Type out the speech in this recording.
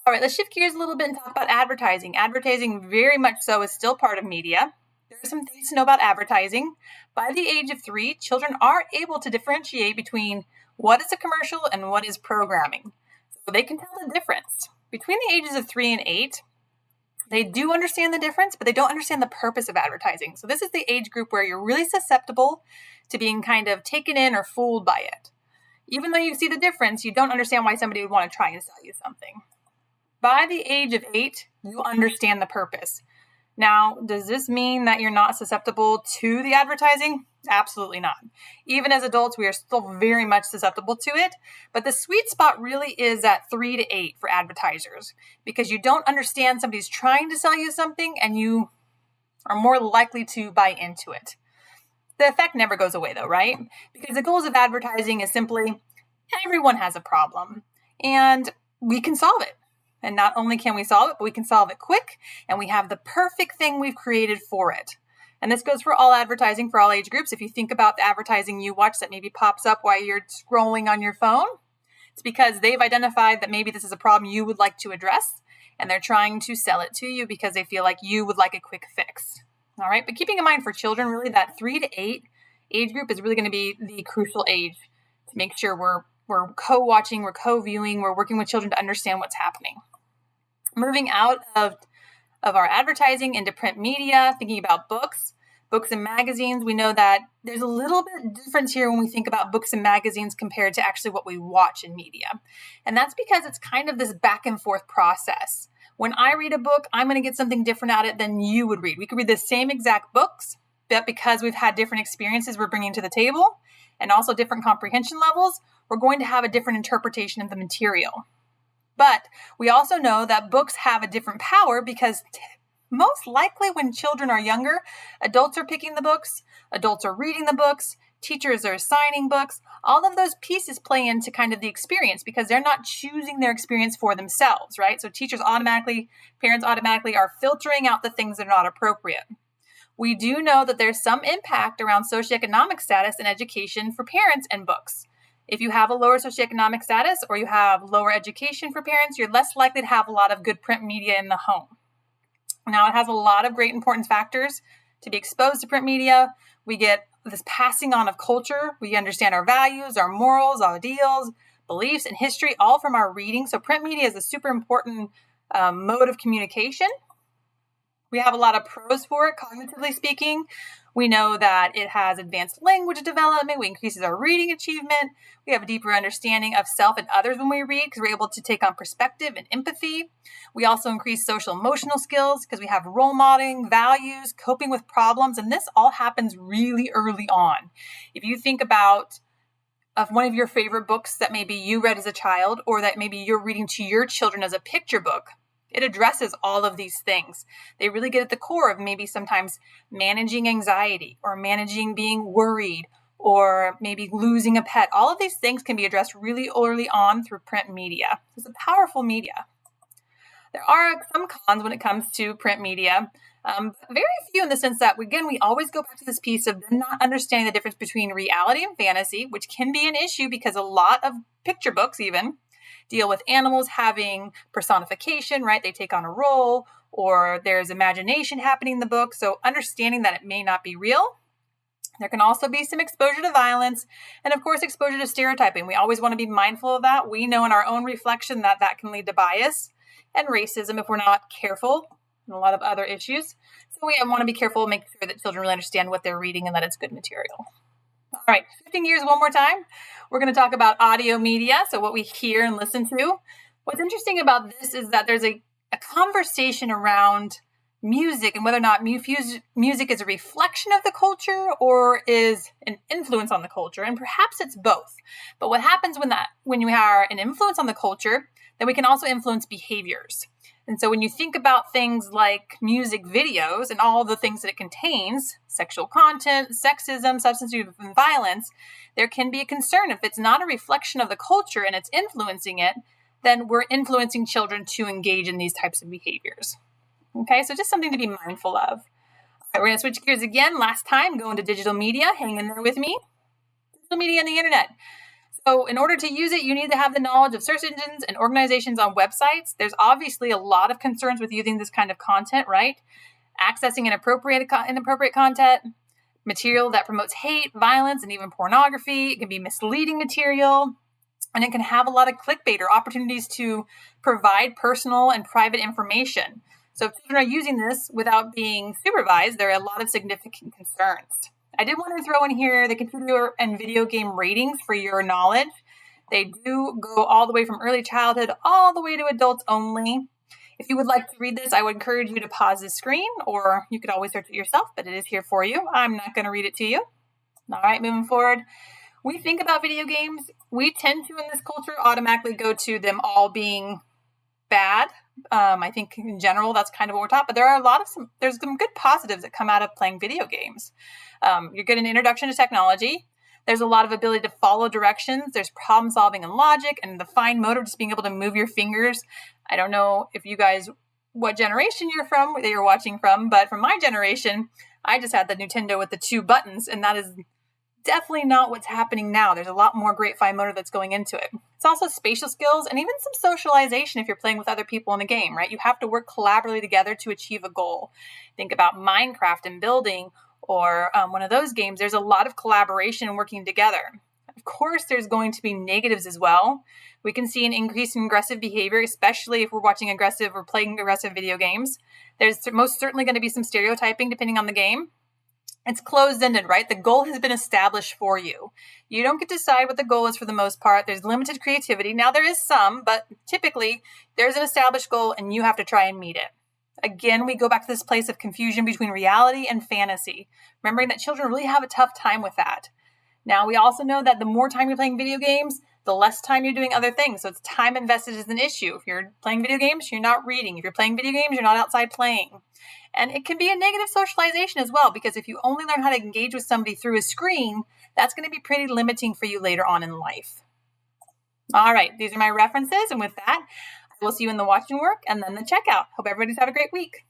All right, let's shift gears a little bit and talk about advertising. Advertising, very much so, is still part of media. There are some things to know about advertising. By the age of 3, children are able to differentiate between what is a commercial and what is programming. So they can tell the difference. Between the ages of 3 and 8, they do understand the difference, but they don't understand the purpose of advertising. So this is the age group where you're really susceptible to being kind of taken in or fooled by it. Even though you see the difference, you don't understand why somebody would want to try and sell you something. By the age of 8, you understand the purpose. Now, does this mean that you're not susceptible to the advertising? Absolutely not. Even as adults, we are still very much susceptible to it, but the sweet spot really is at 3 to 8 for advertisers, because you don't understand somebody's trying to sell you something and you are more likely to buy into it. The effect never goes away though, right? Because the goals of advertising is simply, everyone has a problem and we can solve it. And not only can we solve it, but we can solve it quick, and we have the perfect thing we've created for it. And this goes for all advertising, for all age groups. If you think about the advertising you watch that maybe pops up while you're scrolling on your phone, it's because they've identified that maybe this is a problem you would like to address, and they're trying to sell it to you because they feel like you would like a quick fix. All right, but keeping in mind for children, really that 3 to 8 age group is really going to be the crucial age to make sure we're co-watching, we're co-viewing, we're working with children to understand what's happening. Moving out of our advertising into print media, thinking about books and magazines, we know that there's a little bit difference here when we think about books and magazines compared to actually what we watch in media. And that's because it's kind of this back and forth process. When I read a book, I'm going to get something different out of it than you would read. We could read the same exact books, but because we've had different experiences we're bringing to the table and also different comprehension levels, we're going to have a different interpretation of the material. But we also know that books have a different power because most likely when children are younger, adults are picking the books, adults are reading the books, teachers are assigning books. All of those pieces play into kind of the experience because they're not choosing their experience for themselves, right? So parents automatically are filtering out the things that are not appropriate. We do know that there's some impact around socioeconomic status and education for parents and books. If you have a lower socioeconomic status or you have lower education for parents, you're less likely to have a lot of good print media in the home. Now, it has a lot of great important factors to be exposed to print media. We get this passing on of culture. We understand our values, our morals, our ideals, beliefs, and history, all from our reading. So print media is a super important mode of communication. We have a lot of pros for it, cognitively speaking. We know that it has advanced language development. We increases our reading achievement. We have a deeper understanding of self and others when we read because we're able to take on perspective and empathy. We also increase social emotional skills because we have role modeling, values, coping with problems, and this all happens really early on. If you think about one of your favorite books that maybe you read as a child or that maybe you're reading to your children as a picture book, it addresses all of these things. They really get at the core of maybe sometimes managing anxiety or managing being worried or maybe losing a pet. All of these things can be addressed really early on through print media. It's a powerful media. There are some cons when it comes to print media. Very few in the sense that, again, we always go back to this piece of them not understanding the difference between reality and fantasy, which can be an issue because a lot of picture books even deal with animals having personification, right? They take on a role or there's imagination happening in the book. So understanding that it may not be real. There can also be some exposure to violence and, of course, exposure to stereotyping. We always want to be mindful of that. We know in our own reflection that that can lead to bias and racism if we're not careful and a lot of other issues. So we want to be careful and make sure that children really understand what they're reading and that it's good material. All right, shifting gears one more time, we're going to talk about audio media, so what we hear and listen to. What's interesting about this is that there's a conversation around music and whether or not music is a reflection of the culture or is an influence on the culture, and perhaps it's both. But what happens when you are an influence on the culture, then we can also influence behaviors. And so when you think about things like music videos and all the things that it contains, sexual content, sexism, substance abuse, and violence, there can be a concern if it's not a reflection of the culture and it's influencing it, then we're influencing children to engage in these types of behaviors. Okay, so just something to be mindful of. All right, we're going to switch gears again. Last time, go into digital media. Hang in there with me. Digital media and the internet. So in order to use it, you need to have the knowledge of search engines and organizations on websites. There's obviously a lot of concerns with using this kind of content, right? Accessing inappropriate content, material that promotes hate, violence, and even pornography. It can be misleading material, and it can have a lot of clickbait or opportunities to provide personal and private information. So if children are using this without being supervised, there are a lot of significant concerns. I did want to throw in here the computer and video game ratings for your knowledge. They do go all the way from early childhood all the way to adults only. If you would like to read this, I would encourage you to pause the screen, or you could always search it yourself, but it is here for you. I'm not going to read it to you. All right, moving forward. We think about video games, we tend to, in this culture, automatically go to them all being bad. I think in general, that's kind of what we're taught, but there are there's some good positives that come out of playing video games. You're getting an introduction to technology. There's a lot of ability to follow directions. There's problem solving and logic, and the fine motor, just being able to move your fingers. I don't know if you guys, what generation that you're watching from, but from my generation, I just had the Nintendo with the 2 buttons, and that is definitely not what's happening now. There's a lot more great fine motor that's going into it. It's also spatial skills and even some socialization if you're playing with other people in a game, right? You have to work collaboratively together to achieve a goal. Think about Minecraft and building, or one of those games. There's a lot of collaboration and working together. Of course, there's going to be negatives as well. We can see an increase in aggressive behavior, especially if we're watching aggressive or playing aggressive video games. There's most certainly going to be some stereotyping depending on the game. It's closed-ended, right? The goal has been established for you. You don't get to decide what the goal is for the most part. There's limited creativity. Now, there is some, but typically there's an established goal and you have to try and meet it. Again, we go back to this place of confusion between reality and fantasy, remembering that children really have a tough time with that. Now, we also know that the more time you're playing video games, the less time you're doing other things. So it's time invested is an issue. If you're playing video games, you're not reading. If you're playing video games, you're not outside playing. And it can be a negative socialization as well, because if you only learn how to engage with somebody through a screen, that's going to be pretty limiting for you later on in life. All right, these are my references. And with that, I will see you in the watching work and then the checkout. Hope everybody's have a great week.